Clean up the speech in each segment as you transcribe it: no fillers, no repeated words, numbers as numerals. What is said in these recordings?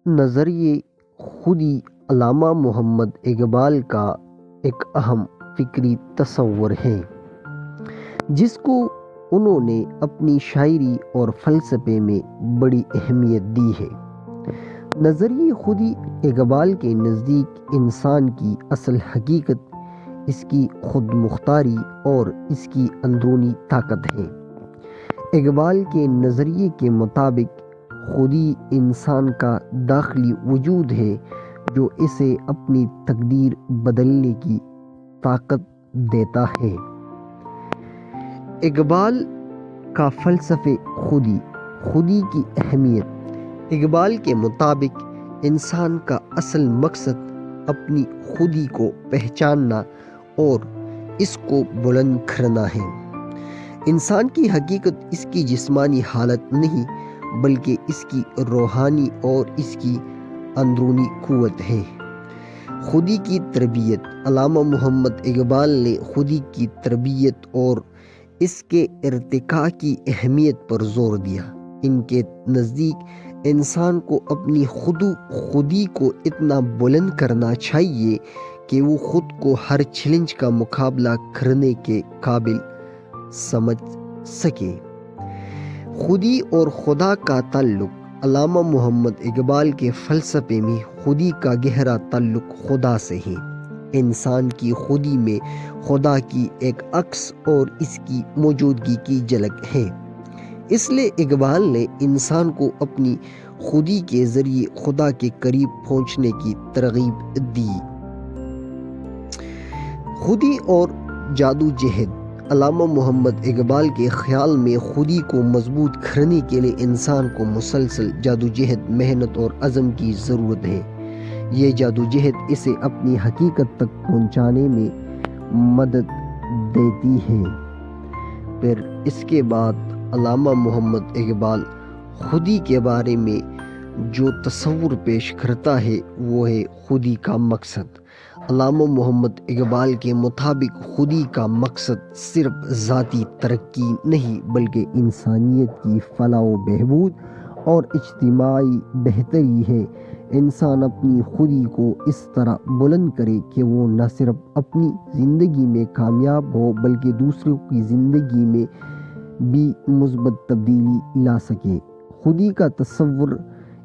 نظریے خودی علامہ محمد اقبال کا ایک اہم فکری تصور ہے جس کو انہوں نے اپنی شاعری اور فلسفے میں بڑی اہمیت دی ہے۔ نظریے خودی اقبال کے نزدیک انسان کی اصل حقیقت اس کی خود مختاری اور اس کی اندرونی طاقت ہے۔ اقبال کے نظریے کے مطابق خودی انسان کا داخلی وجود ہے جو اسے اپنی تقدیر بدلنے کی طاقت دیتا ہے۔ اقبال کا فلسفہ خودی کی اہمیت۔ اقبال کے مطابق انسان کا اصل مقصد اپنی خودی کو پہچاننا اور اس کو بلند کرنا ہے۔ انسان کی حقیقت اس کی جسمانی حالت نہیں بلکہ اس کی روحانی اور اس کی اندرونی قوت ہے۔ خودی کی تربیت۔ علامہ محمد اقبال نے خودی کی تربیت اور اس کے ارتقاء کی اہمیت پر زور دیا۔ ان کے نزدیک انسان کو اپنی خودی کو اتنا بلند کرنا چاہیے کہ وہ خود کو ہر چیلنج کا مقابلہ کرنے کے قابل سمجھ سکے۔ خودی اور خدا کا تعلق۔ علامہ محمد اقبال کے فلسفے میں خودی کا گہرا تعلق خدا سے ہے۔ انسان کی خودی میں خدا کی ایک عکس اور اس کی موجودگی کی جھلک ہے۔ اس لیے اقبال نے انسان کو اپنی خودی کے ذریعے خدا کے قریب پہنچنے کی ترغیب دی۔ خودی اور جدوجہد۔ علامہ محمد اقبال کے خیال میں خودی کو مضبوط کرنے کے لیے انسان کو مسلسل جدوجہد، محنت اور عزم کی ضرورت ہے۔ یہ جدوجہد اسے اپنی حقیقت تک پہنچانے میں مدد دیتی ہے۔ پھر اس کے بعد علامہ محمد اقبال خودی کے بارے میں جو تصور پیش کرتا ہے وہ ہے خودی کا مقصد۔ علامہ محمد اقبال کے مطابق خودی کا مقصد صرف ذاتی ترقی نہیں بلکہ انسانیت کی فلاح و بہبود اور اجتماعی بہتری ہے۔ انسان اپنی خودی کو اس طرح بلند کرے کہ وہ نہ صرف اپنی زندگی میں کامیاب ہو بلکہ دوسروں کی زندگی میں بھی مثبت تبدیلی لا سکے۔ خودی کا تصور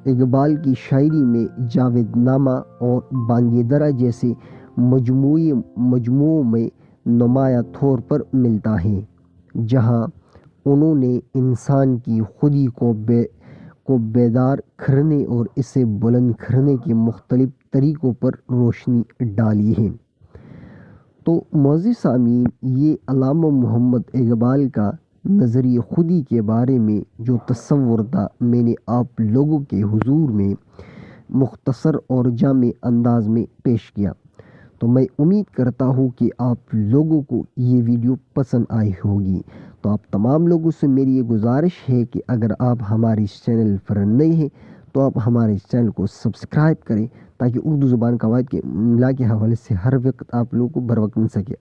اقبال کی شاعری میں جاوید نامہ اور بانگ درا جیسے مجموعوں میں نمایاں طور پر ملتا ہے جہاں انہوں نے انسان کی خودی کو بیدار کرنے اور اسے بلند کرنے کے مختلف طریقوں پر روشنی ڈالی ہے۔ تو معزز سامعین، یہ علامہ محمد اقبال کا نظریہ خودی کے بارے میں جو تصور تھا میں نے آپ لوگوں کے حضور میں مختصر اور جامع انداز میں پیش کیا۔ تو میں امید کرتا ہوں کہ آپ لوگوں کو یہ ویڈیو پسند آئی ہوگی۔ تو آپ تمام لوگوں سے میری یہ گزارش ہے کہ اگر آپ ہمارے اس چینل پر نئے ہیں تو آپ ہمارے اس چینل کو سبسکرائب کریں تاکہ اردو زبان قواعد کے املا کے حوالے سے ہر وقت آپ لوگوں کو بر وقت مل سکے۔